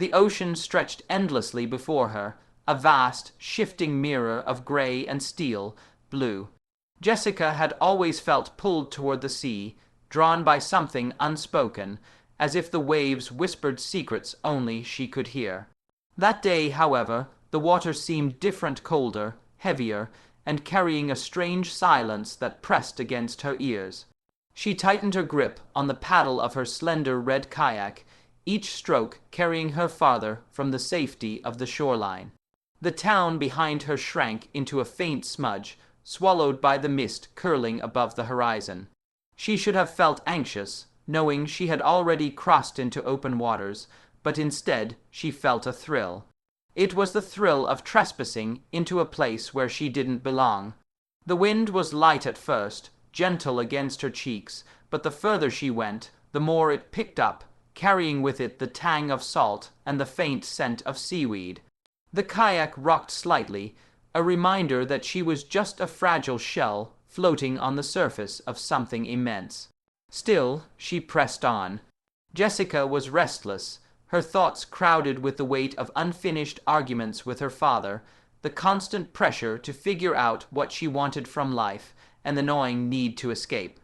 The ocean stretched endlessly before her, a vast, shifting mirror of gray and steel, blue. Jessica had always felt pulled toward the sea, drawn by something unspoken, as if the waves whispered secrets only she could hear. That day, however, the water seemed different, colder, heavier, and carrying a strange silence that pressed against her ears. She tightened her grip on the paddle of her slender red kayak, each stroke carrying her farther from the safety of the shoreline. The town behind her shrank into a faint smudge, swallowed by the mist curling above the horizon. She should have felt anxious, knowing she had already crossed into open waters, but instead she felt a thrill. It was the thrill of trespassing into a place where she didn't belong. The wind was light at first, gentle against her cheeks, but the further she went, the more it picked up, carrying with it the tang of salt and the faint scent of seaweed. The kayak rocked slightly, a reminder that she was just a fragile shell floating on the surface of something immense. Still, she pressed on. Jessica was restless, her thoughts crowded with the weight of unfinished arguments with her father, the constant pressure to figure out what she wanted from life, and the gnawing need to escape.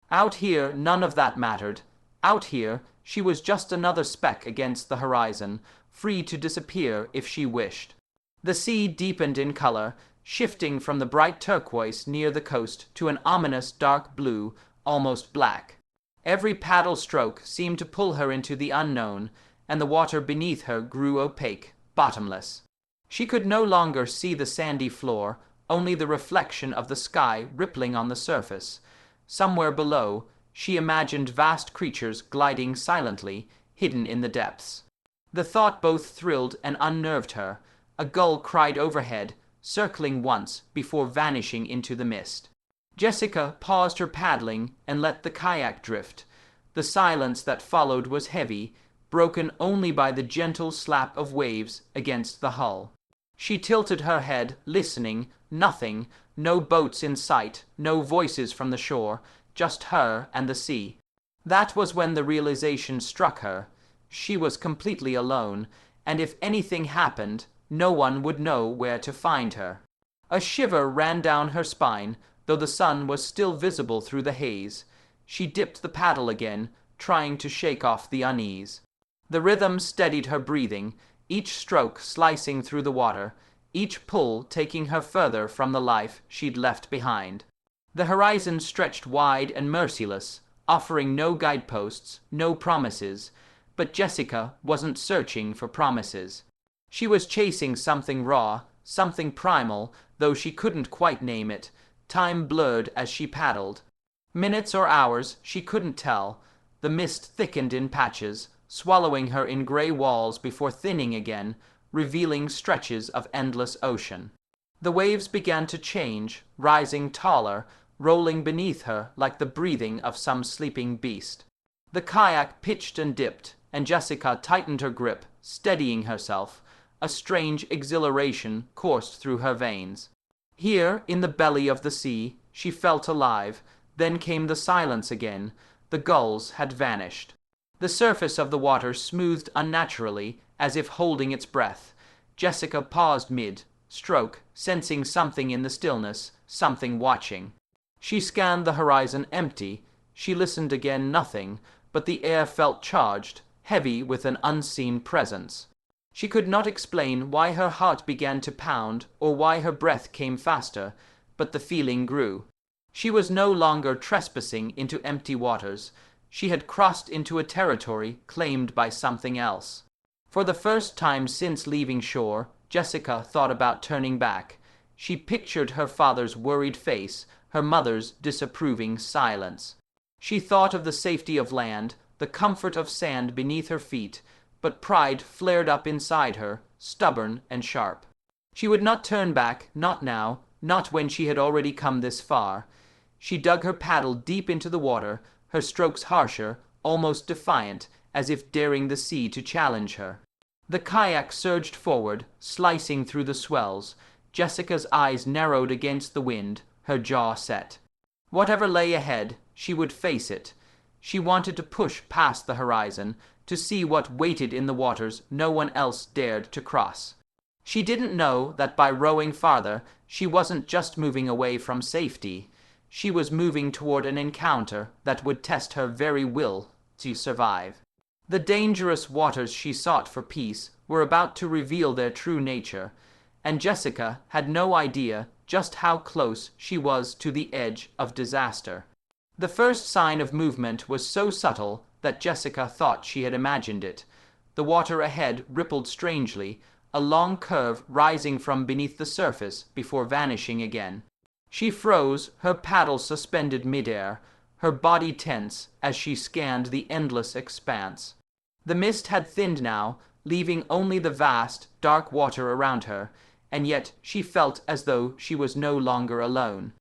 Out here, none of that mattered. Out here, she was just another speck against the horizon, free to disappear if she wished. The sea deepened in color, shifting from the bright turquoise near the coast to an ominous dark blue, almost black. Every paddle stroke seemed to pull her into the unknown, and the water beneath her grew opaque, bottomless. She could no longer see the sandy floor, only the reflection of the sky rippling on the surface. Somewhere below, she imagined vast creatures gliding silently, hidden in the depths. The thought both thrilled and unnerved her. A gull cried overhead, circling once before vanishing into the mist. Jessica paused her paddling and let the kayak drift. The silence that followed was heavy, broken only by the gentle slap of waves against the hull. She tilted her head, listening. Nothing, no boats in sight, no voices from the shore, just her and the sea. That was when the realization struck her. She was completely alone, and if anything happened, no one would know where to find her. A shiver ran down her spine, though the sun was still visible through the haze. She dipped the paddle again, trying to shake off the unease. The rhythm steadied her breathing, each stroke slicing through the water, each pull taking her further from the life she'd left behind. The horizon stretched wide and merciless, offering no guideposts, no promises, but Jessica wasn't searching for promises. She was chasing something raw, something primal, though she couldn't quite name it. Time blurred as she paddled. Minutes or hours, she couldn't tell. The mist thickened in patches, swallowing her in gray walls before thinning again, revealing stretches of endless ocean. The waves began to change, rising taller, rolling beneath her like the breathing of some sleeping beast. The kayak pitched and dipped, and Jessica tightened her grip, steadying herself. A strange exhilaration coursed through her veins. Here, in the belly of the sea, she felt alive. Then came the silence again. The gulls had vanished. The surface of the water smoothed unnaturally, as if holding its breath. Jessica paused mid-stroke, sensing something in the stillness, something watching. She scanned the horizon empty. She listened again, nothing, but the air felt charged, heavy with an unseen presence. She could not explain why her heart began to pound or why her breath came faster, but the feeling grew. She was no longer trespassing into empty waters. She had crossed into a territory claimed by something else. For the first time since leaving shore, Jessica thought about turning back. She pictured her father's worried face, her mother's disapproving silence. She thought of the safety of land, the comfort of sand beneath her feet, but pride flared up inside her, stubborn and sharp. She would not turn back, not now, not when she had already come this far. She dug her paddle deep into the water, her strokes harsher, almost defiant, as if daring the sea to challenge her. The kayak surged forward, slicing through the swells. Jessica's eyes narrowed against the wind, her jaw set. Whatever lay ahead, she would face it. She wanted to push past the horizon, to see what waited in the waters no one else dared to cross. She didn't know that by rowing farther, she wasn't just moving away from safety. She was moving toward an encounter that would test her very will to survive. The dangerous waters she sought for peace were about to reveal their true nature, and Jessica had no idea just how close she was to the edge of disaster. The first sign of movement was so subtle that Jessica thought she had imagined it. The water ahead rippled strangely, a long curve rising from beneath the surface before vanishing again. She froze, her paddle suspended midair, her body tense as she scanned the endless expanse. The mist had thinned now, leaving only the vast, dark water around her, and yet she felt as though she was no longer alone.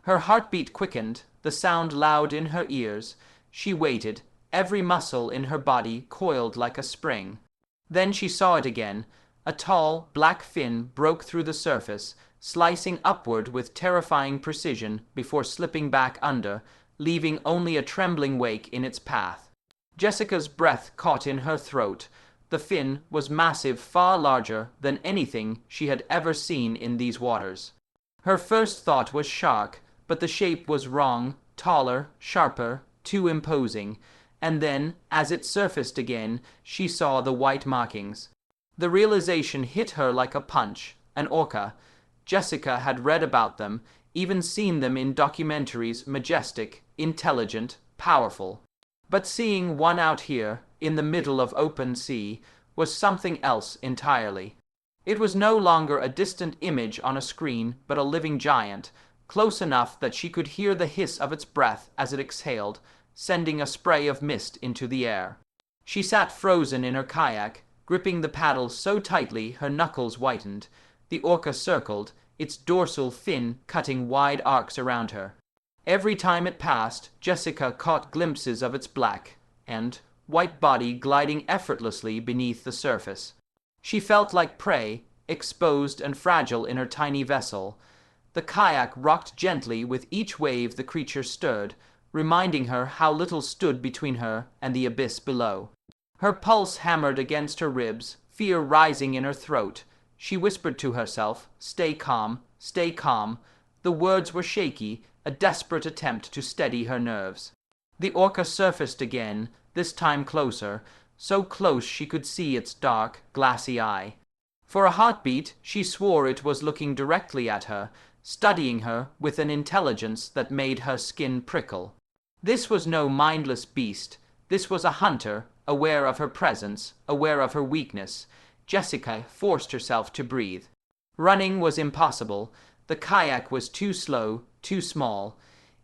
Her heartbeat quickened, the sound loud in her ears. She waited, every muscle in her body coiled like a spring. Then she saw it again. A tall, black fin broke through the surface, slicing upward with terrifying precision before slipping back under, leaving only a trembling wake in its path. Jessica's breath caught in her throat. The fin was massive, far larger than anything she had ever seen in these waters. Her first thought was shark, but the shape was wrong, taller, sharper, too imposing, and then, as it surfaced again, she saw the white markings. The realization hit her like a punch. An orca. Jessica had read about them, even seen them in documentaries, majestic, intelligent, powerful. But seeing one out here, in the middle of open sea, was something else entirely. It was no longer a distant image on a screen, but a living giant, close enough that she could hear the hiss of its breath as it exhaled, sending a spray of mist into the air. She sat frozen in her kayak, gripping the paddle so tightly her knuckles whitened. The orca circled, its dorsal fin cutting wide arcs around her. Every time it passed, Jessica caught glimpses of its black and white body gliding effortlessly beneath the surface. She felt like prey, exposed and fragile in her tiny vessel. The kayak rocked gently with each wave the creature stirred, reminding her how little stood between her and the abyss below. Her pulse hammered against her ribs, fear rising in her throat. She whispered to herself, "Stay calm, stay calm." The words were shaky, a desperate attempt to steady her nerves. The orca surfaced again, this time closer, so close she could see its dark, glassy eye. For a heartbeat, she swore it was looking directly at her, studying her with an intelligence that made her skin prickle. This was no mindless beast. This was a hunter, aware of her presence, aware of her weakness. Jessica forced herself to breathe. Running was impossible. The kayak was too slow, too small.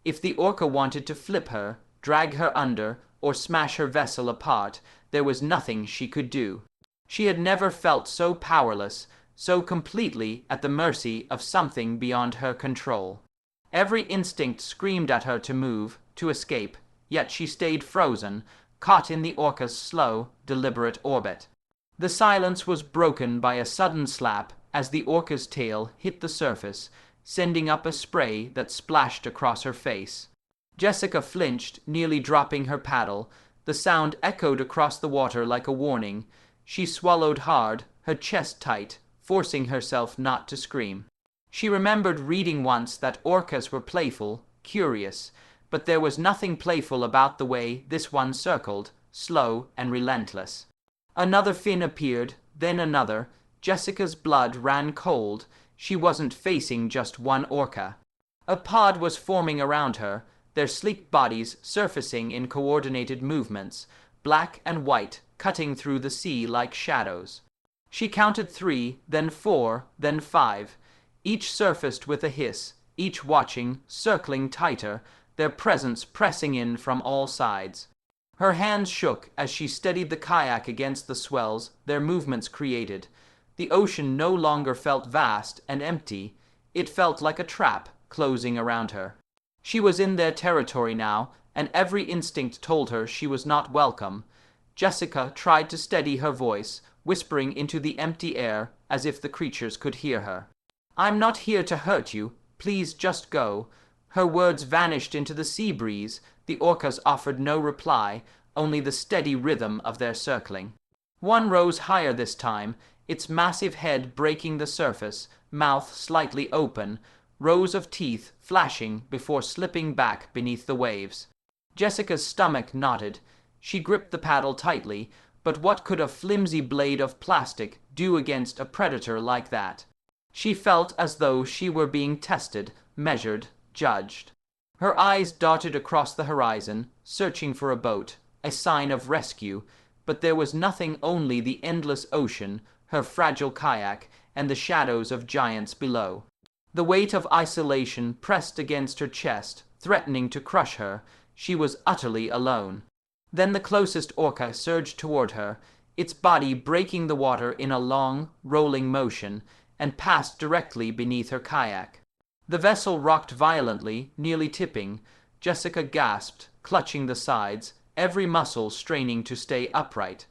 If the orca wanted to flip her, drag her under, or smash her vessel apart, there was nothing she could do. She had never felt so powerless, so completely at the mercy of something beyond her control. Every instinct screamed at her to move, to escape, yet she stayed frozen, caught in the orca's slow, deliberate orbit. The silence was broken by a sudden slap as the orca's tail hit the surface, sending up a spray that splashed across her face. Jessica flinched, nearly dropping her paddle. The sound echoed across the water like a warning. She swallowed hard, her chest tight, forcing herself not to scream. She remembered reading once that orcas were playful, curious, but there was nothing playful about the way this one circled, slow and relentless. Another fin appeared, then another. Jessica's blood ran cold. She wasn't facing just one orca. A pod was forming around her, their sleek bodies surfacing in coordinated movements, black and white, cutting through the sea like shadows. She counted 3, then 4, then 5. Each surfaced with a hiss, each watching, circling tighter, their presence pressing in from all sides. Her hands shook as she steadied the kayak against the swells their movements created. The ocean no longer felt vast and empty. It felt like a trap closing around her. She was in their territory now, and every instinct told her she was not welcome. Jessica tried to steady her voice, whispering into the empty air as if the creatures could hear her. "I'm not here to hurt you. Please just go." Her words vanished into the sea breeze. The orcas offered no reply, only the steady rhythm of their circling. One rose higher this time, its massive head breaking the surface, mouth slightly open, rows of teeth flashing before slipping back beneath the waves. Jessica's stomach knotted. She gripped the paddle tightly, but what could a flimsy blade of plastic do against a predator like that? She felt as though she were being tested, measured, judged. Her eyes darted across the horizon, searching for a boat, a sign of rescue, but there was nothing, only the endless ocean, her fragile kayak, and the shadows of giants below. The weight of isolation pressed against her chest, threatening to crush her. She was utterly alone. Then the closest orca surged toward her, its body breaking the water in a long, rolling motion, and passed directly beneath her kayak. The vessel rocked violently, nearly tipping. Jessica gasped, clutching the sides, every muscle straining to stay upright.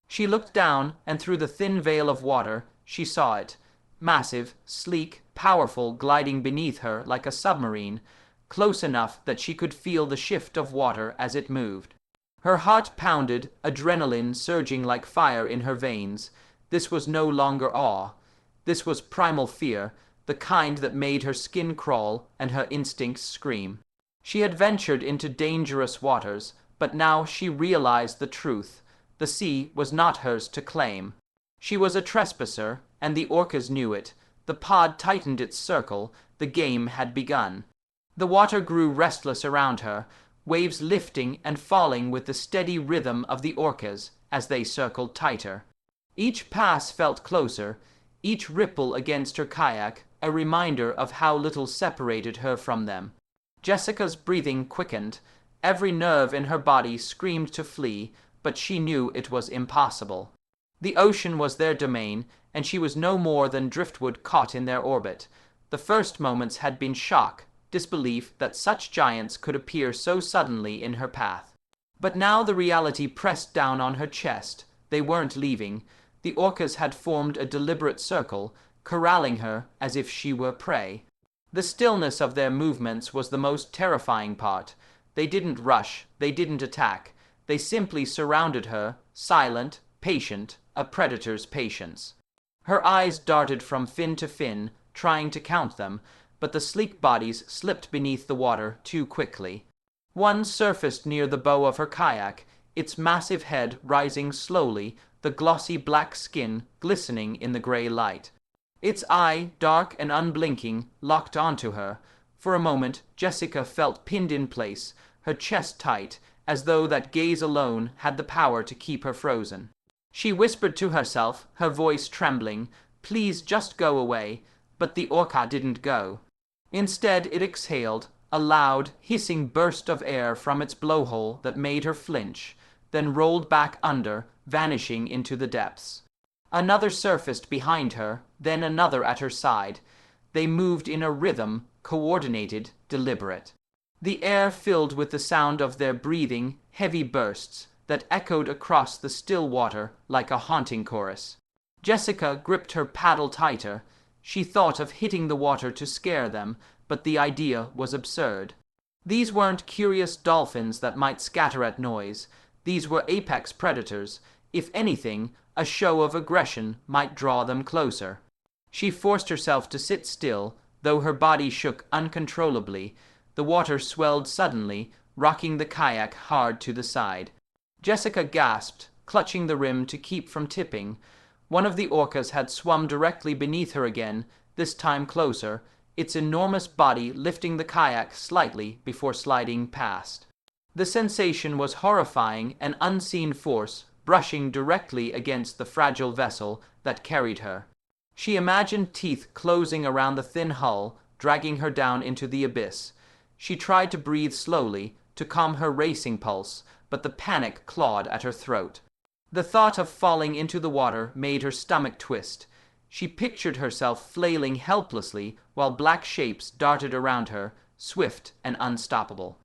She looked down, and through the thin veil of water, she saw it, massive, sleek, powerful, gliding beneath her like a submarine, close enough that she could feel the shift of water as it moved. Her heart pounded, adrenaline surging like fire in her veins. This was no longer awe. This was primal fear, the kind that made her skin crawl and her instincts scream. She had ventured into dangerous waters, but now she realized the truth. The sea was not hers to claim. She was a trespasser, and the orcas knew it. The pod tightened its circle. The game had begun. The water grew restless around her, waves lifting and falling with the steady rhythm of the orcas as they circled tighter. Each pass felt closer, each ripple against her kayak a reminder of how little separated her from them. Jessica's breathing quickened. Every nerve in her body screamed to flee, but she knew it was impossible. The ocean was their domain, and she was no more than driftwood caught in their orbit. The first moments had been shock, disbelief that such giants could appear so suddenly in her path. But now the reality pressed down on her chest. They weren't leaving. The orcas had formed a deliberate circle, corralling her as if she were prey. The stillness of their movements was the most terrifying part. They didn't rush, they didn't attack. They simply surrounded her, silent, patient, a predator's patience. Her eyes darted from fin to fin, trying to count them, but the sleek bodies slipped beneath the water too quickly. One surfaced near the bow of her kayak, its massive head rising slowly, the glossy black skin glistening in the gray light. Its eye, dark and unblinking, locked onto her. For a moment, Jessica felt pinned in place, her chest tight, as though that gaze alone had the power to keep her frozen. She whispered to herself, her voice trembling, "Please just go away," but the orca didn't go. Instead, it exhaled, a loud, hissing burst of air from its blowhole that made her flinch, then rolled back under, vanishing into the depths. Another surfaced behind her, then another at her side. They moved in a rhythm, coordinated, deliberate. The air filled with the sound of their breathing, heavy bursts that echoed across the still water like a haunting chorus. Jessica gripped her paddle tighter. She thought of hitting the water to scare them, but the idea was absurd. These weren't curious dolphins that might scatter at noise. These were apex predators. If anything, a show of aggression might draw them closer. She forced herself to sit still, though her body shook uncontrollably. The water swelled suddenly, rocking the kayak hard to the side. Jessica gasped, clutching the rim to keep from tipping. One of the orcas had swum directly beneath her again, this time closer, its enormous body lifting the kayak slightly before sliding past. The sensation was horrifying, an unseen force brushing directly against the fragile vessel that carried her. She imagined teeth closing around the thin hull, dragging her down into the abyss. She tried to breathe slowly, to calm her racing pulse, but the panic clawed at her throat. The thought of falling into the water made her stomach twist. She pictured herself flailing helplessly while black shapes darted around her, swift and unstoppable.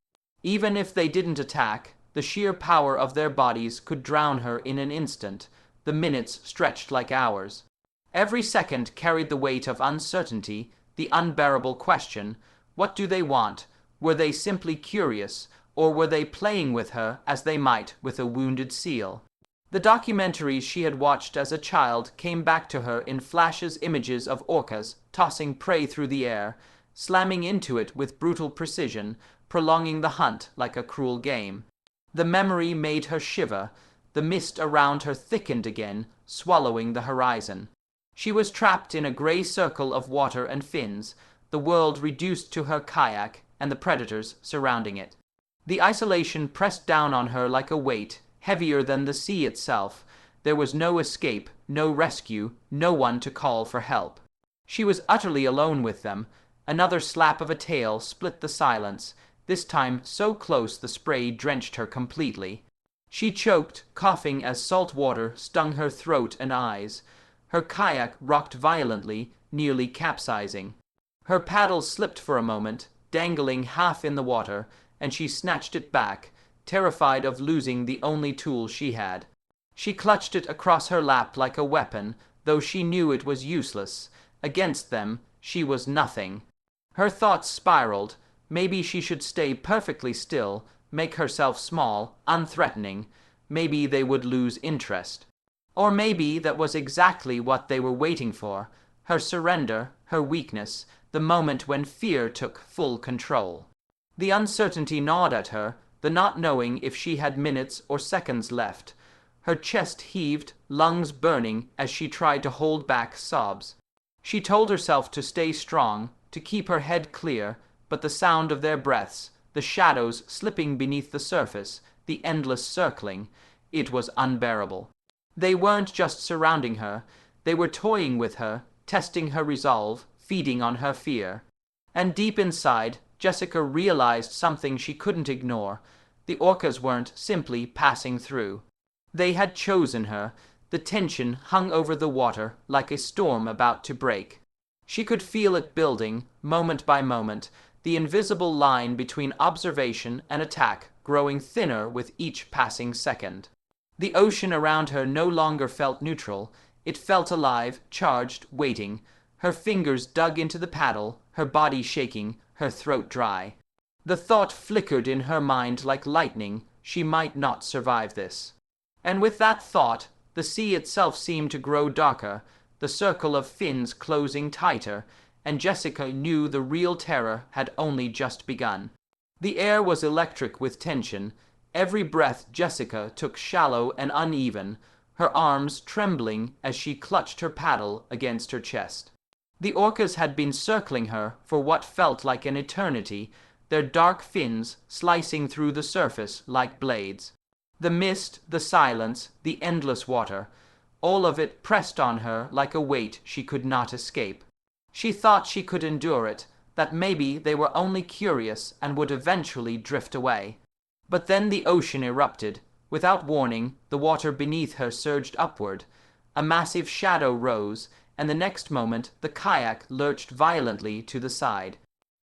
Even if they didn't attack, the sheer power of their bodies could drown her in an instant. The minutes stretched like hours. Every second carried the weight of uncertainty, the unbearable question, what do they want? Were they simply curious, or were they playing with her as they might with a wounded seal? The documentaries she had watched as a child came back to her in flashes, images of orcas tossing prey through the air, slamming into it with brutal precision, prolonging the hunt like a cruel game. The memory made her shiver. The mist around her thickened again, swallowing the horizon. She was trapped in a grey circle of water and fins, the world reduced to her kayak and the predators surrounding it. The isolation pressed down on her like a weight, heavier than the sea itself. There was no escape, no rescue, no one to call for help. She was utterly alone with them. Another slap of a tail split the silence, this time so close the spray drenched her completely. She choked, coughing as salt water stung her throat and eyes. Her kayak rocked violently, nearly capsizing. Her paddle slipped for a moment, dangling half in the water, and she snatched it back, terrified of losing the only tool she had. She clutched it across her lap like a weapon, though she knew it was useless. Against them, she was nothing. Her thoughts spiraled. Maybe she should stay perfectly still, make herself small, unthreatening. Maybe they would lose interest. Or maybe that was exactly what they were waiting for, her surrender, her weakness, the moment when fear took full control. The uncertainty gnawed at her, the not knowing if she had minutes or seconds left. Her chest heaved, lungs burning as she tried to hold back sobs. She told herself to stay strong, to keep her head clear, but the sound of their breaths, the shadows slipping beneath the surface, the endless circling, it was unbearable. They weren't just surrounding her, they were toying with her, testing her resolve, feeding on her fear. And deep inside, Jessica realized something she couldn't ignore. The orcas weren't simply passing through. They had chosen her. The tension hung over the water like a storm about to break. She could feel it building, moment by moment, the invisible line between observation and attack growing thinner with each passing second. The ocean around her no longer felt neutral. It felt alive, charged, waiting. Her fingers dug into the paddle, her body shaking, her throat dry. The thought flickered in her mind like lightning, she might not survive this. And with that thought, the sea itself seemed to grow darker, the circle of fins closing tighter, and Jessica knew the real terror had only just begun. The air was electric with tension. Every breath Jessica took shallow and uneven, her arms trembling as she clutched her paddle against her chest. The orcas had been circling her for what felt like an eternity, their dark fins slicing through the surface like blades. The mist, the silence, the endless water, all of it pressed on her like a weight she could not escape. She thought she could endure it, that maybe they were only curious and would eventually drift away. But then the ocean erupted. Without warning, the water beneath her surged upward. A massive shadow rose, and the next moment the kayak lurched violently to the side.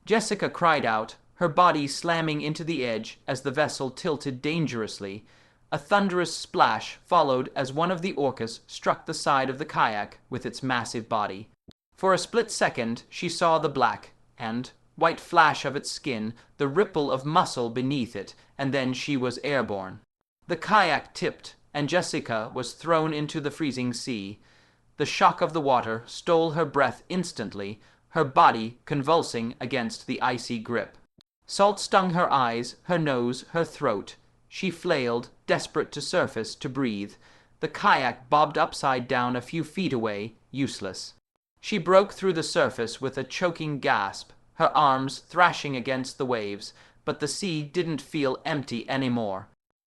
Jessica cried out, her body slamming into the edge as the vessel tilted dangerously. A thunderous splash followed as one of the orcas struck the side of the kayak with its massive body. For a split second she saw the black and white flash of its skin, the ripple of muscle beneath it, and then she was airborne. The kayak tipped, and Jessica was thrown into the freezing sea. The shock of the water stole her breath instantly, her body convulsing against the icy grip. Salt stung her eyes, her nose, her throat. She flailed, desperate to surface, to breathe. The kayak bobbed upside down a few feet away, useless. She broke through the surface with a choking gasp, her arms thrashing against the waves, but the sea didn't feel empty anymore.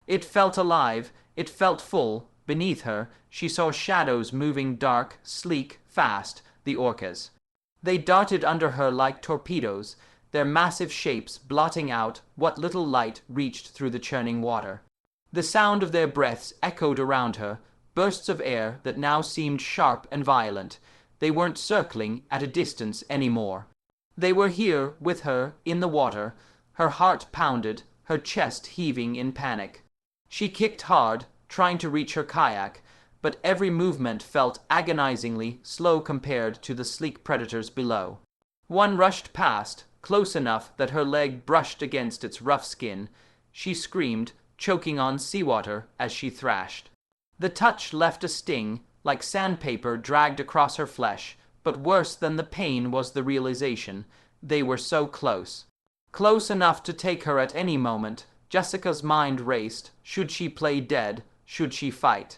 It felt alive, it felt full. Beneath her, she saw shadows moving dark, sleek, fast, the orcas. They darted under her like torpedoes, their massive shapes blotting out what little light reached through the churning water. The sound of their breaths echoed around her, bursts of air that now seemed sharp and violent. They weren't circling at a distance anymore. They were here with her, in the water. Her heart pounded, her chest heaving in panic. She kicked hard, trying to reach her kayak, but every movement felt agonizingly slow compared to the sleek predators below. One rushed past, close enough that her leg brushed against its rough skin. she screamed, choking on seawater as she thrashed. The touch left a sting, like sandpaper dragged across her flesh, but worse than the pain was the realization. They were so close. Close enough to take her at any moment. Jessica's mind raced. Should she play dead? Should she fight?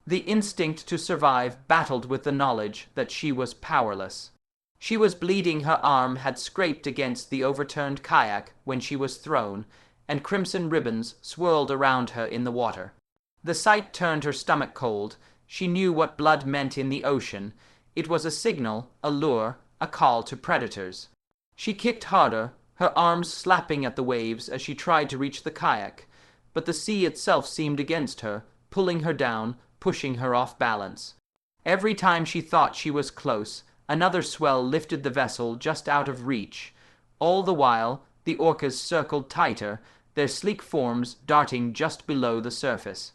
The instinct to survive battled with the knowledge that she was powerless. She was bleeding. Her arm had scraped against the overturned kayak when she was thrown, and crimson ribbons swirled around her in the water. The sight turned her stomach cold. She knew what blood meant in the ocean. It was a signal, a lure, a call to predators. She kicked harder, her arms slapping at the waves as she tried to reach the kayak, but the sea itself seemed against her, pulling her down, pushing her off balance. Every time she thought she was close, another swell lifted the vessel just out of reach. All the while, the orcas circled tighter, their sleek forms darting just below the surface.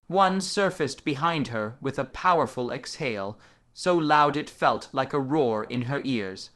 One surfaced behind her with a powerful exhale, so loud it felt like a roar in her ears.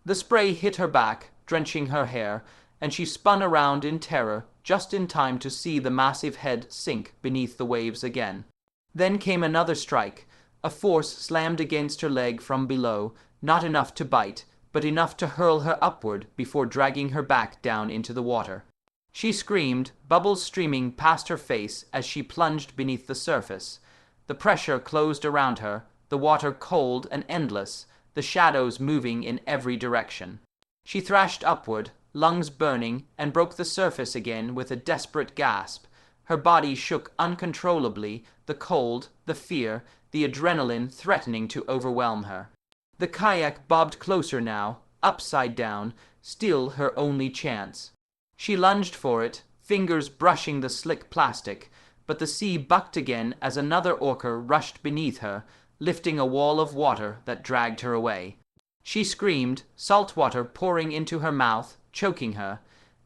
The spray hit her back, drenching her hair, and she spun around in terror, just in time to see the massive head sink beneath the waves again. Then came another strike. A force slammed against her leg from below, not enough to bite, but enough to hurl her upward before dragging her back down into the water. She screamed, bubbles streaming past her face as she plunged beneath the surface. The pressure closed around her, the water cold and endless, the shadows moving in every direction. She thrashed upward, lungs burning, and broke the surface again with a desperate gasp. Her body shook uncontrollably, the cold, the fear, the adrenaline threatening to overwhelm her. The kayak bobbed closer now, upside down, still her only chance. She lunged for it, fingers brushing the slick plastic, but the sea bucked again as another orca rushed beneath her, lifting a wall of water that dragged her away. She screamed, salt water pouring into her mouth, choking her.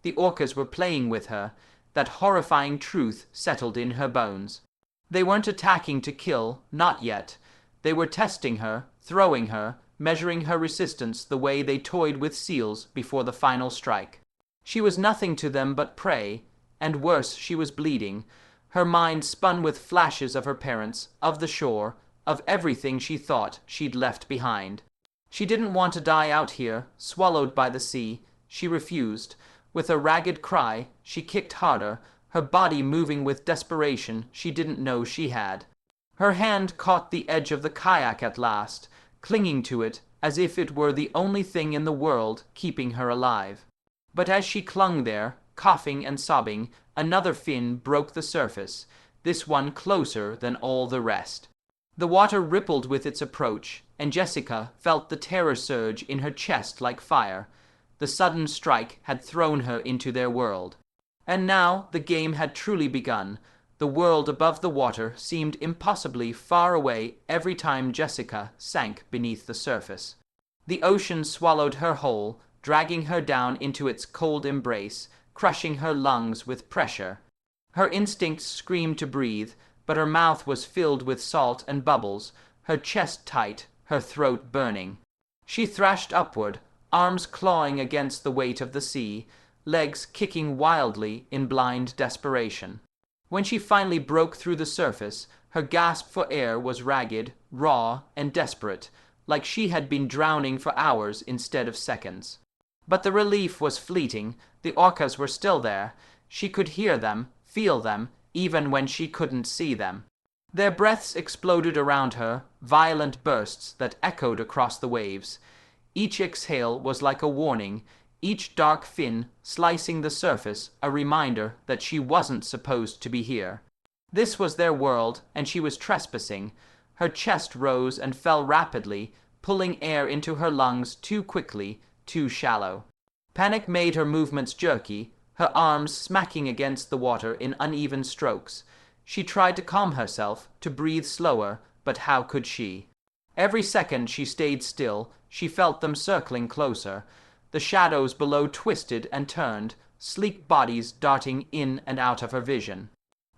The orcas were playing with her. That horrifying truth settled in her bones. They weren't attacking to kill, not yet. They were testing her, throwing her, measuring her resistance the way they toyed with seals before the final strike. She was nothing to them but prey, and worse, she was bleeding. Her mind spun with flashes of her parents, of the shore, of everything she thought she'd left behind. She didn't want to die out here, swallowed by the sea. She refused. With a ragged cry, she kicked harder, her body moving with desperation she didn't know she had. Her hand caught the edge of the kayak at last, clinging to it as if it were the only thing in the world keeping her alive. But as she clung there, coughing and sobbing, another fin broke the surface, this one closer than all the rest. The water rippled with its approach, and Jessica felt the terror surge in her chest like fire. The sudden strike had thrown her into their world. And now the game had truly begun. The world above the water seemed impossibly far away every time Jessica sank beneath the surface. The ocean swallowed her whole, dragging her down into its cold embrace, crushing her lungs with pressure. Her instincts screamed to breathe, but her mouth was filled with salt and bubbles, her chest tight, her throat burning. She thrashed upward, arms clawing against the weight of the sea, legs kicking wildly in blind desperation. When she finally broke through the surface, her gasp for air was ragged, raw, and desperate, like she had been drowning for hours instead of seconds. But the relief was fleeting. The orcas were still there. She could hear them, feel them, even when she couldn't see them. Their breaths exploded around her, violent bursts that echoed across the waves. Each exhale was like a warning, each dark fin slicing the surface a reminder that she wasn't supposed to be here. This was their world, and she was trespassing. Her chest rose and fell rapidly, pulling air into her lungs too quickly, too shallow. Panic made her movements jerky, her arms smacking against the water in uneven strokes. She tried to calm herself, to breathe slower, but how could she? Every second she stayed still, she felt them circling closer. The shadows below twisted and turned, sleek bodies darting in and out of her vision.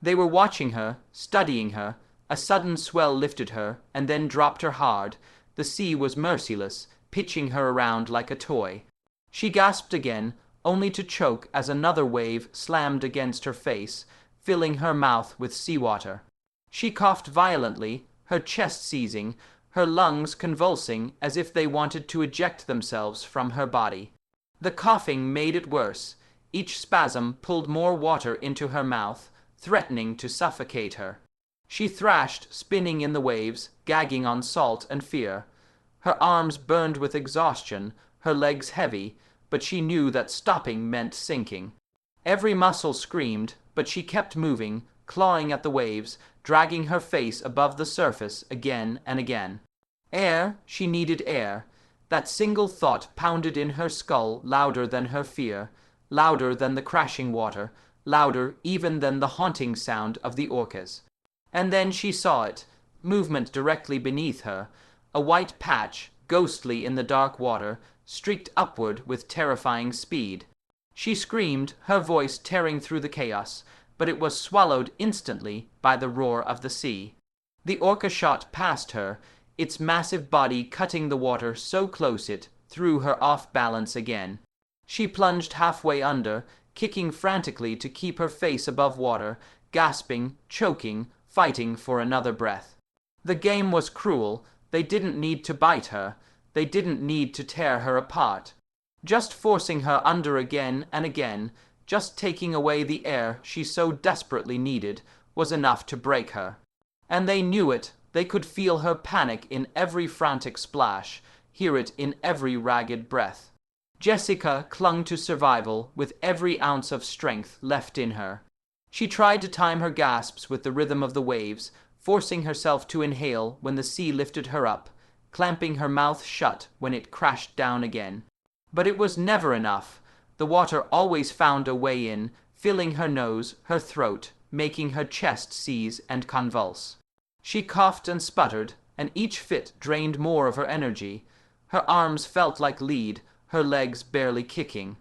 They were watching her, studying her. A sudden swell lifted her, and then dropped her hard. The sea was merciless, pitching her around like a toy. She gasped again, only to choke as another wave slammed against her face, filling her mouth with seawater. She coughed violently, her chest seizing, her lungs convulsing as if they wanted to eject themselves from her body. The coughing made it worse. Each spasm pulled more water into her mouth, threatening to suffocate her. She thrashed, spinning in the waves, gagging on salt and fear. Her arms burned with exhaustion, her legs heavy, but she knew that stopping meant sinking. Every muscle screamed, but she kept moving, clawing at the waves, dragging her face above the surface again and again. Air, she needed air. That single thought pounded in her skull louder than her fear, louder than the crashing water, louder even than the haunting sound of the orcas. And then she saw it, movement directly beneath her, a white patch, ghostly in the dark water, streaked upward with terrifying speed. She screamed, her voice tearing through the chaos, but it was swallowed instantly by the roar of the sea. The orca shot past her, its massive body cutting the water so close it threw her off balance again. She plunged halfway under, kicking frantically to keep her face above water, gasping, choking, fighting for another breath. The game was cruel. They didn't need to bite her. They didn't need to tear her apart. Just forcing her under again and again, just taking away the air she so desperately needed, was enough to break her. And they knew it. They could feel her panic in every frantic splash, hear it in every ragged breath. Jessica clung to survival with every ounce of strength left in her. She tried to time her gasps with the rhythm of the waves, forcing herself to inhale when the sea lifted her up, clamping her mouth shut when it crashed down again. But it was never enough. The water always found a way in, filling her nose, her throat, making her chest seize and convulse. She coughed and sputtered, and each fit drained more of her energy. Her arms felt like lead, her legs barely kicking.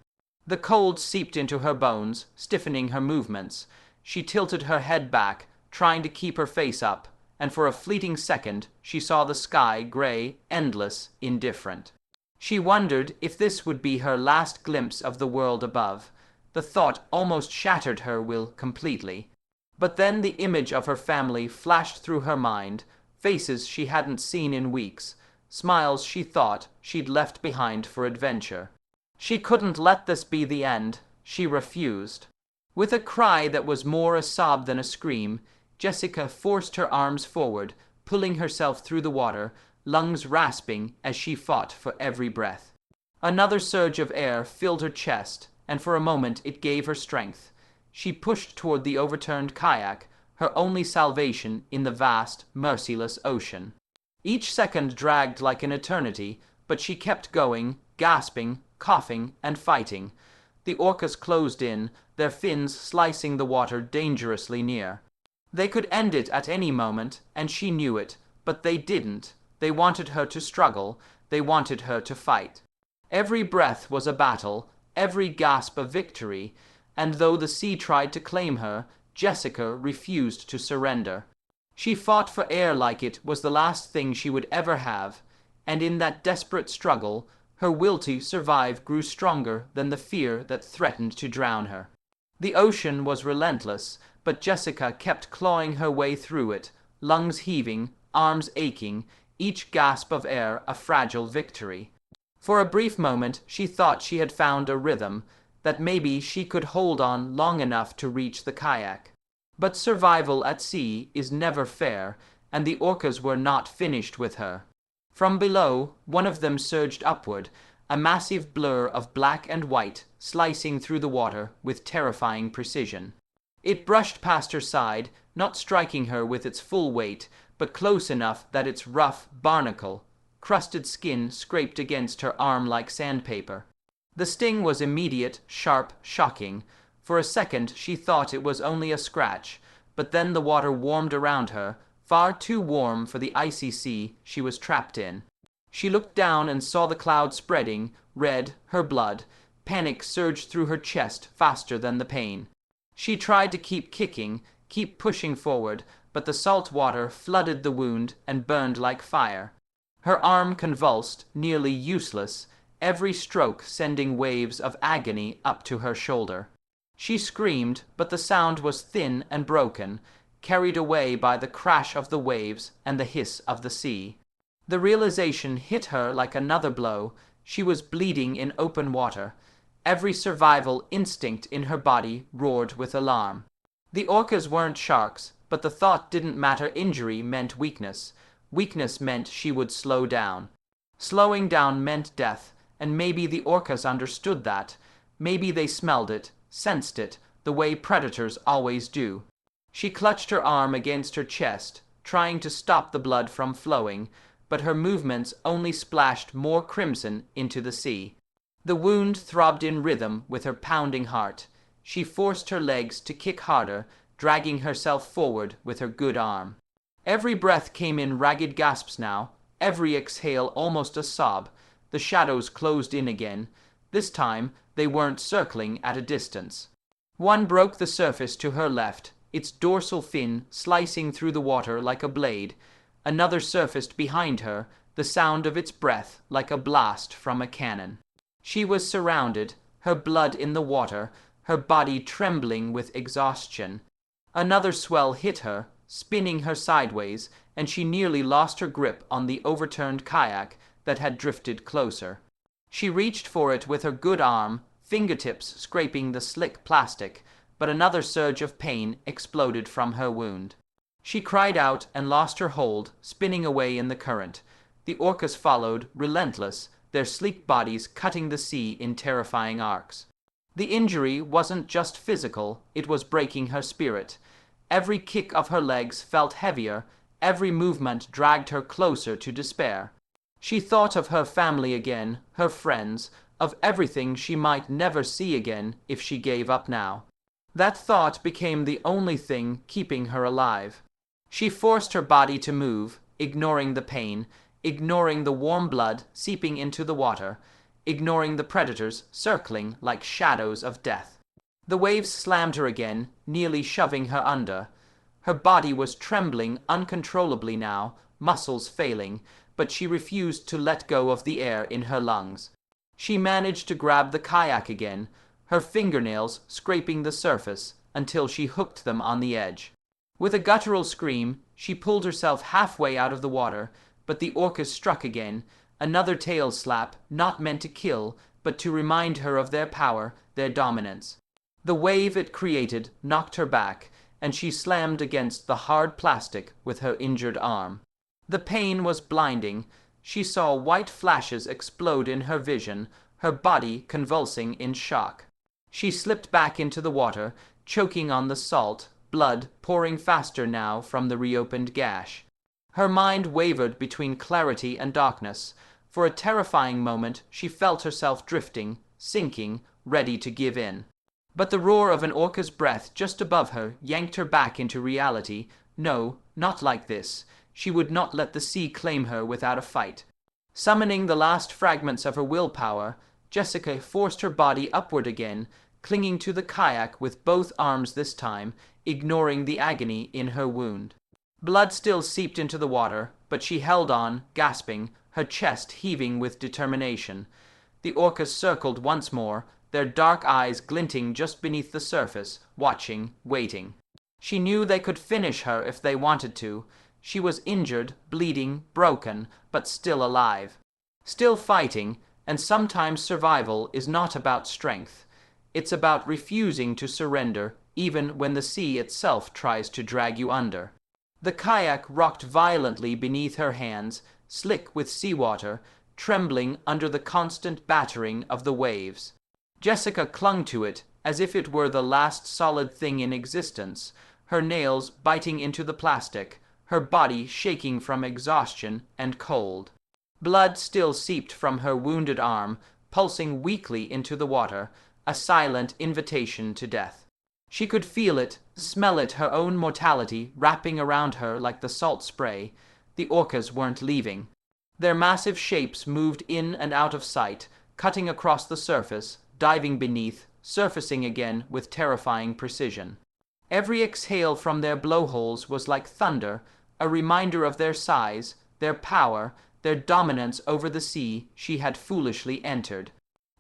The cold seeped into her bones, stiffening her movements. She tilted her head back, trying to keep her face up, and for a fleeting second she saw the sky gray, endless, indifferent. She wondered if this would be her last glimpse of the world above. The thought almost shattered her will completely. But then the image of her family flashed through her mind, faces she hadn't seen in weeks, smiles she thought she'd left behind for adventure. She couldn't let this be the end. She refused. With a cry that was more a sob than a scream, Jessica forced her arms forward, pulling herself through the water, lungs rasping as she fought for every breath. Another surge of air filled her chest, and for a moment it gave her strength. She pushed toward the overturned kayak, her only salvation in the vast, merciless ocean. Each second dragged like an eternity, but she kept going, gasping, coughing, and fighting. The orcas closed in, their fins slicing the water dangerously near. They could end it at any moment, and she knew it, but they didn't. They wanted her to struggle. They wanted her to fight. Every breath was a battle, every gasp a victory, and though the sea tried to claim her, Jessica refused to surrender. She fought for air like it was the last thing she would ever have, and in that desperate struggle, her will to survive grew stronger than the fear that threatened to drown her. The ocean was relentless, but Jessica kept clawing her way through it, lungs heaving, arms aching, each gasp of air a fragile victory. For a brief moment she thought she had found a rhythm, that maybe she could hold on long enough to reach the kayak. But survival at sea is never fair, and the orcas were not finished with her. From below, one of them surged upward, a massive blur of black and white, slicing through the water with terrifying precision. It brushed past her side, not striking her with its full weight, but close enough that its rough, barnacle, crusted skin scraped against her arm like sandpaper. The sting was immediate, sharp, shocking. For a second she thought it was only a scratch, but then the water warmed around her, far too warm for the icy sea she was trapped in. She looked down and saw the cloud spreading, red, her blood. Panic surged through her chest faster than the pain. She tried to keep kicking, keep pushing forward, but the salt water flooded the wound and burned like fire. Her arm convulsed, nearly useless. every stroke sending waves of agony up to her shoulder. She screamed, but the sound was thin and broken, carried away by the crash of the waves and the hiss of the sea. The realization hit her like another blow. She was bleeding in open water. Every survival instinct in her body roared with alarm. The orcas weren't sharks, but the thought didn't matter. Injury meant weakness. Weakness meant she would slow down. Slowing down meant death, and maybe the orcas understood that. Maybe they smelled it, sensed it, the way predators always do. She clutched her arm against her chest, trying to stop the blood from flowing, but her movements only splashed more crimson into the sea. The wound throbbed in rhythm with her pounding heart. She forced her legs to kick harder, dragging herself forward with her good arm. Every breath came in ragged gasps now, every exhale almost a sob. The shadows closed in again. This time they weren't circling at a distance. One broke the surface to her left, its dorsal fin slicing through the water like a blade. Another surfaced behind her, the sound of its breath like a blast from a cannon. She was surrounded, her blood in the water, her body trembling with exhaustion. Another swell hit her, spinning her sideways, and she nearly lost her grip on the overturned kayak that had drifted closer. She reached for it with her good arm, fingertips scraping the slick plastic, but another surge of pain exploded from her wound. She cried out and lost her hold, spinning away in the current. The orcas followed, relentless, their sleek bodies cutting the sea in terrifying arcs. The injury wasn't just physical, it was breaking her spirit. Every kick of her legs felt heavier, every movement dragged her closer to despair. She thought of her family again, her friends, of everything she might never see again if she gave up now. That thought became the only thing keeping her alive. She forced her body to move, ignoring the pain, ignoring the warm blood seeping into the water, ignoring the predators circling like shadows of death. The waves slammed her again, nearly shoving her under. Her body was trembling uncontrollably now, muscles failing, but she refused to let go of the air in her lungs. She managed to grab the kayak again, her fingernails scraping the surface until she hooked them on the edge. With a guttural scream, she pulled herself halfway out of the water, but the orcas struck again, another tail slap not meant to kill, but to remind her of their power, their dominance. The wave it created knocked her back, and she slammed against the hard plastic with her injured arm. The pain was blinding. She saw white flashes explode in her vision, her body convulsing in shock. She slipped back into the water, choking on the salt, blood pouring faster now from the reopened gash. Her mind wavered between clarity and darkness. For a terrifying moment she felt herself drifting, sinking, ready to give in. But the roar of an orca's breath just above her yanked her back into reality. No, not like this. She would not let the sea claim her without a fight. Summoning the last fragments of her willpower, Jessica forced her body upward again, clinging to the kayak with both arms this time, ignoring the agony in her wound. Blood still seeped into the water, but she held on, gasping, her chest heaving with determination. The orcas circled once more, their dark eyes glinting just beneath the surface, watching, waiting. She knew they could finish her if they wanted to. She was injured, bleeding, broken, but still alive. Still fighting, and sometimes survival is not about strength. It's about refusing to surrender, even when the sea itself tries to drag you under. The kayak rocked violently beneath her hands, slick with seawater, trembling under the constant battering of the waves. Jessica clung to it as if it were the last solid thing in existence, her nails biting into the plastic, her body shaking from exhaustion and cold. Blood still seeped from her wounded arm, pulsing weakly into the water, a silent invitation to death. She could feel it, smell it, her own mortality wrapping around her like the salt spray. The orcas weren't leaving. Their massive shapes moved in and out of sight, cutting across the surface, diving beneath, surfacing again with terrifying precision. Every exhale from their blowholes was like thunder, a reminder of their size, their power, their dominance over the sea she had foolishly entered.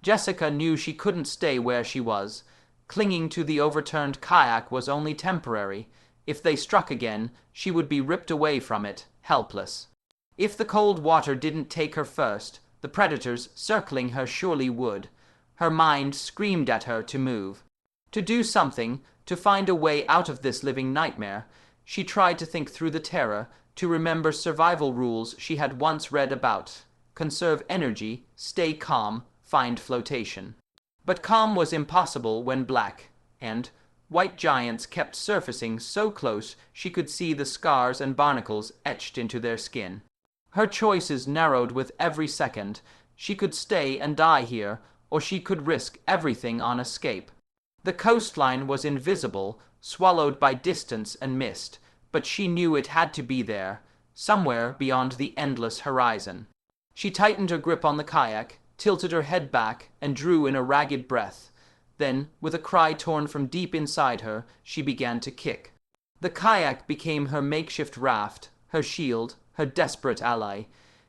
Jessica knew she couldn't stay where she was. Clinging to the overturned kayak was only temporary. If they struck again, she would be ripped away from it, helpless. If the cold water didn't take her first, the predators circling her surely would. Her mind screamed at her to move, to do something, to find a way out of this living nightmare. She tried to think through the terror, to remember survival rules she had once read about. Conserve energy, stay calm, find flotation. But calm was impossible when black and white giants kept surfacing so close she could see the scars and barnacles etched into their skin. Her choices narrowed with every second. She could stay and die here, or she could risk everything on escape. The coastline was invisible, swallowed by distance and mist, but she knew it had to be there, somewhere beyond the endless horizon. She tightened her grip on the kayak, tilted her head back, and drew in a ragged breath. Then, with a cry torn from deep inside her, she began to kick. The kayak became her makeshift raft, her shield, her desperate ally.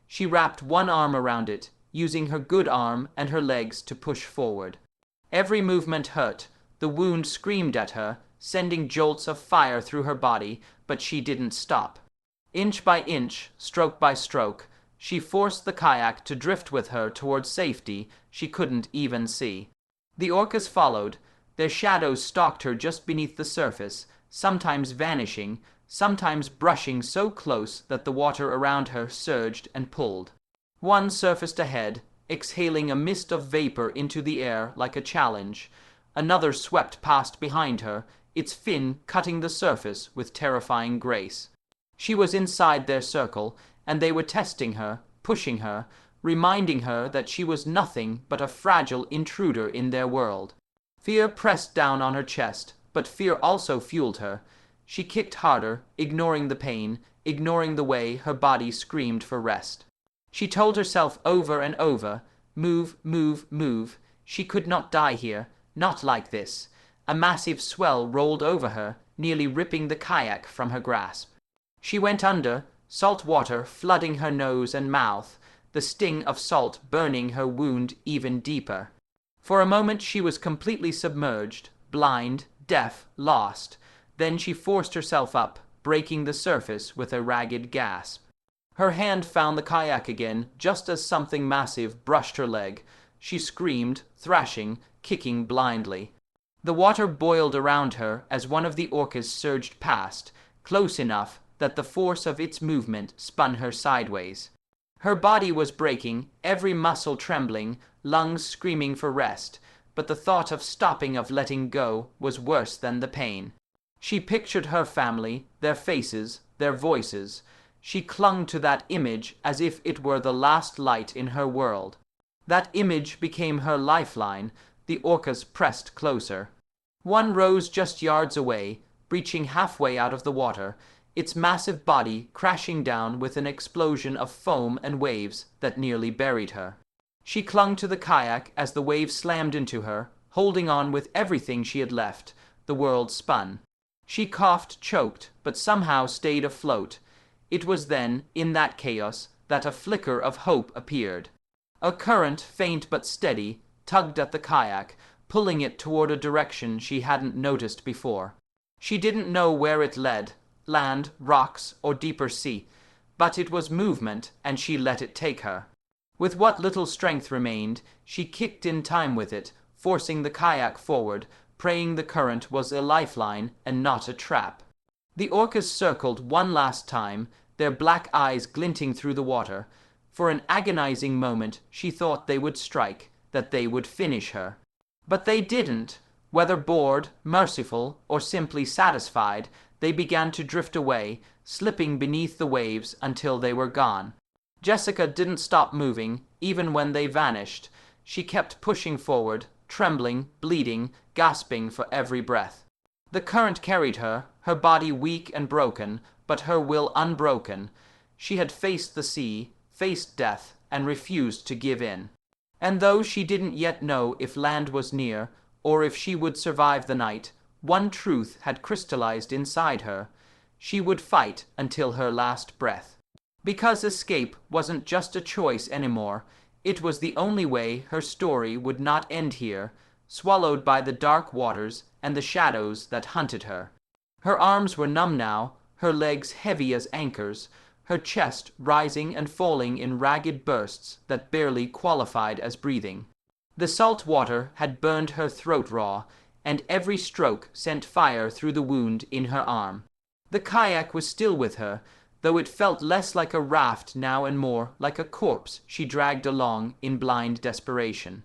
She wrapped one arm around it, using her good arm and her legs to push forward. Every movement hurt. The wound screamed at her, sending jolts of fire through her body, but she didn't stop. Inch by inch, stroke by stroke, she forced the kayak to drift with her towards safety she couldn't even see. The orcas followed. Their shadows stalked her just beneath the surface, sometimes vanishing, sometimes brushing so close that the water around her surged and pulled. One surfaced ahead, exhaling a mist of vapor into the air like a challenge. Another swept past behind her, its fin cutting the surface with terrifying grace. She was inside their circle, and they were testing her, pushing her, reminding her that she was nothing but a fragile intruder in their world. Fear pressed down on her chest, but fear also fueled her. She kicked harder, ignoring the pain, ignoring the way her body screamed for rest. She told herself over and over, move, move, move. She could not die here, not like this. A massive swell rolled over her, nearly ripping the kayak from her grasp. She went under, salt water flooding her nose and mouth, the sting of salt burning her wound even deeper. For a moment she was completely submerged, blind, deaf, lost. Then she forced herself up, breaking the surface with a ragged gasp. Her hand found the kayak again just as something massive brushed her leg. She screamed, thrashing, kicking blindly. The water boiled around her as one of the orcas surged past, close enough that the force of its movement spun her sideways. Her body was breaking, every muscle trembling, lungs screaming for rest, but the thought of stopping, of letting go, was worse than the pain. She pictured her family, their faces, their voices. She clung to that image as if it were the last light in her world. That image became her lifeline. The orcas pressed closer. One rose just yards away, breaching halfway out of the water, its massive body crashing down with an explosion of foam and waves that nearly buried her. She clung to the kayak as the waves slammed into her, holding on with everything she had left. The world spun. She coughed, choked, but somehow stayed afloat. It was then, in that chaos, that a flicker of hope appeared. A current, faint but steady, tugged at the kayak, pulling it toward a direction she hadn't noticed before. She didn't know where it led, land, rocks, or deeper sea, but it was movement, and she let it take her. With what little strength remained, she kicked in time with it, forcing the kayak forward, praying the current was a lifeline and not a trap. The orcas circled one last time, their black eyes glinting through the water. For an agonizing moment she thought they would strike, that they would finish her. But they didn't. Whether bored, merciful, or simply satisfied, they began to drift away, slipping beneath the waves until they were gone. Jessica didn't stop moving, even when they vanished. She kept pushing forward, trembling, bleeding, gasping for every breath. The current carried her, her body weak and broken, but her will unbroken. She had faced the sea, faced death, and refused to give in. And though she didn't yet know if land was near, or if she would survive the night, one truth had crystallized inside her. She would fight until her last breath. Because escape wasn't just a choice anymore, it was the only way her story would not end here, swallowed by the dark waters and the shadows that hunted her. Her arms were numb now, her legs heavy as anchors, her chest rising and falling in ragged bursts that barely qualified as breathing. The salt water had burned her throat raw, and every stroke sent fire through the wound in her arm. The kayak was still with her, though it felt less like a raft now and more like a corpse she dragged along in blind desperation.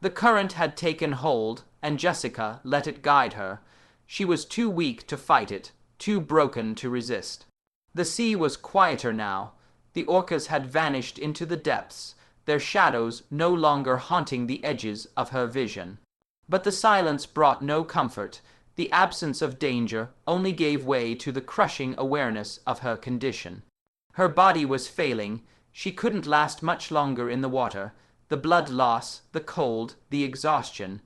The current had taken hold, and Jessica let it guide her. She was too weak to fight it, too broken to resist. The sea was quieter now. The orcas had vanished into the depths, their shadows no longer haunting the edges of her vision. But the silence brought no comfort. The absence of danger only gave way to the crushing awareness of her condition. Her body was failing. She couldn't last much longer in the water. The blood loss, the cold, the exhaustion,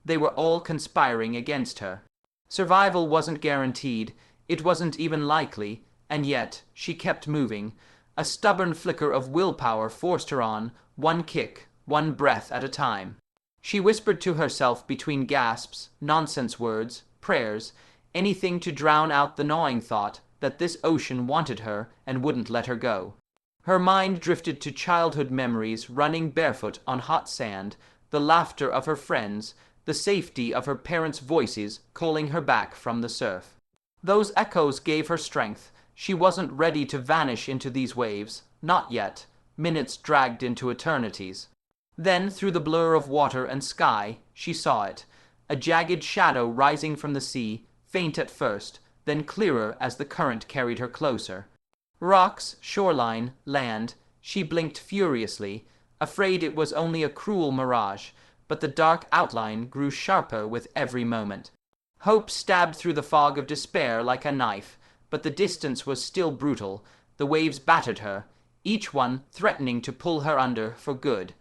they were all conspiring against her. Survival wasn't guaranteed. It wasn't even likely, and yet she kept moving. A stubborn flicker of willpower forced her on, one kick, one breath at a time. She whispered to herself between gasps, nonsense words, prayers, anything to drown out the gnawing thought that this ocean wanted her and wouldn't let her go. Her mind drifted to childhood memories, running barefoot on hot sand, the laughter of her friends, the safety of her parents' voices calling her back from the surf. Those echoes gave her strength. She wasn't ready to vanish into these waves, not yet. Minutes dragged into eternities. Then, through the blur of water and sky, she saw it, a jagged shadow rising from the sea, faint at first, then clearer as the current carried her closer. Rocks, shoreline, land. She blinked furiously, afraid it was only a cruel mirage, but the dark outline grew sharper with every moment. Hope stabbed through the fog of despair like a knife, but the distance was still brutal. The waves battered her, each one threatening to pull her under for good.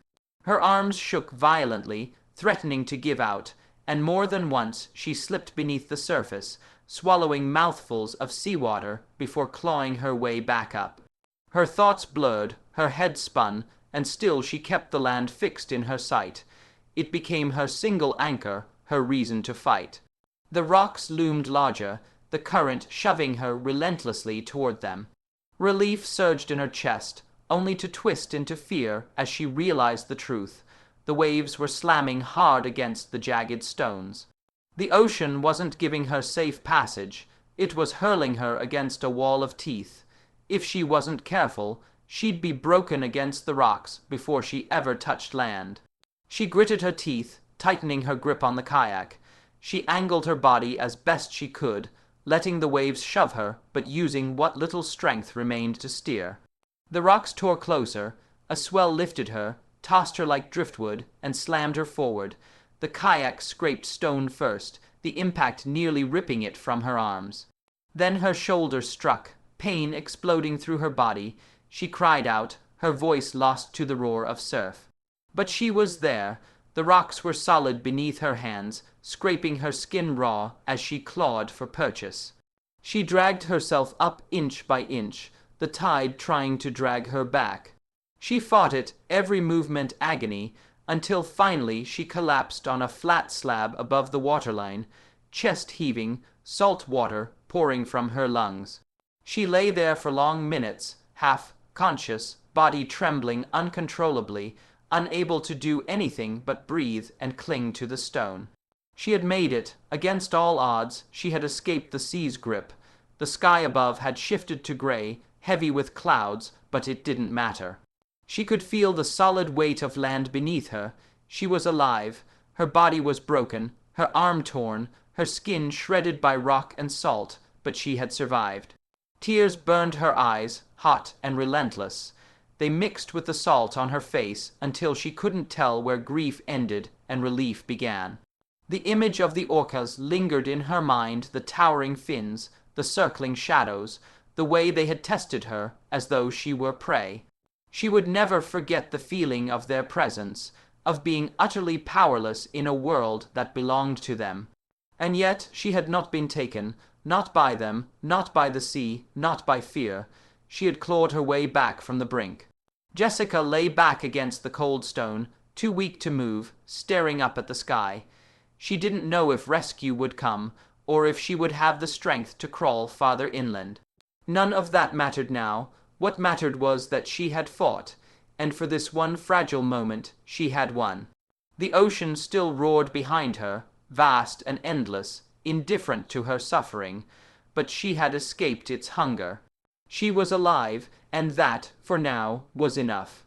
Her arms shook violently, threatening to give out, and more than once she slipped beneath the surface, swallowing mouthfuls of seawater before clawing her way back up. Her thoughts blurred, her head spun, and still she kept the land fixed in her sight. It became her single anchor, her reason to fight. The rocks loomed larger, the current shoving her relentlessly toward them. Relief surged in her chest, only to twist into fear as she realized the truth. The waves were slamming hard against the jagged stones. The ocean wasn't giving her safe passage. It was hurling her against a wall of teeth. If she wasn't careful, she'd be broken against the rocks before she ever touched land. She gritted her teeth, tightening her grip on the kayak. She angled her body as best she could, letting the waves shove her, but using what little strength remained to steer. The rocks tore closer. A swell lifted her, tossed her like driftwood, and slammed her forward. The kayak scraped stone first, the impact nearly ripping it from her arms. Then her shoulder struck, pain exploding through her body. She cried out, her voice lost to the roar of surf. But she was there. The rocks were solid beneath her hands, scraping her skin raw as she clawed for purchase. She dragged herself up inch by inch, the tide trying to drag her back. She fought it, every movement agony, until finally she collapsed on a flat slab above the waterline, chest heaving, salt water pouring from her lungs. She lay there for long minutes, half conscious, body trembling uncontrollably, unable to do anything but breathe and cling to the stone. She had made it. Against all odds, she had escaped the sea's grip. The sky above had shifted to gray, heavy with clouds, but it didn't matter. She could feel the solid weight of land beneath her. She was alive. Her body was broken, her arm torn, her skin shredded by rock and salt, but she had survived. Tears burned her eyes, hot and relentless. They mixed with the salt on her face until she couldn't tell where grief ended and relief began. The image of the orcas lingered in her mind, the towering fins, the circling shadows, the way they had tested her as though she were prey. She would never forget the feeling of their presence, of being utterly powerless in a world that belonged to them. And yet she had not been taken, not by them, not by the sea, not by fear. she had clawed her way back from the brink. Jessica lay back against the cold stone, too weak to move, staring up at the sky. She didn't know if rescue would come, or if she would have the strength to crawl farther inland. None of that mattered now. What mattered was that she had fought, and for this one fragile moment she had won. The ocean still roared behind her, vast and endless, indifferent to her suffering, but she had escaped its hunger. She was alive, and that, for now, was enough.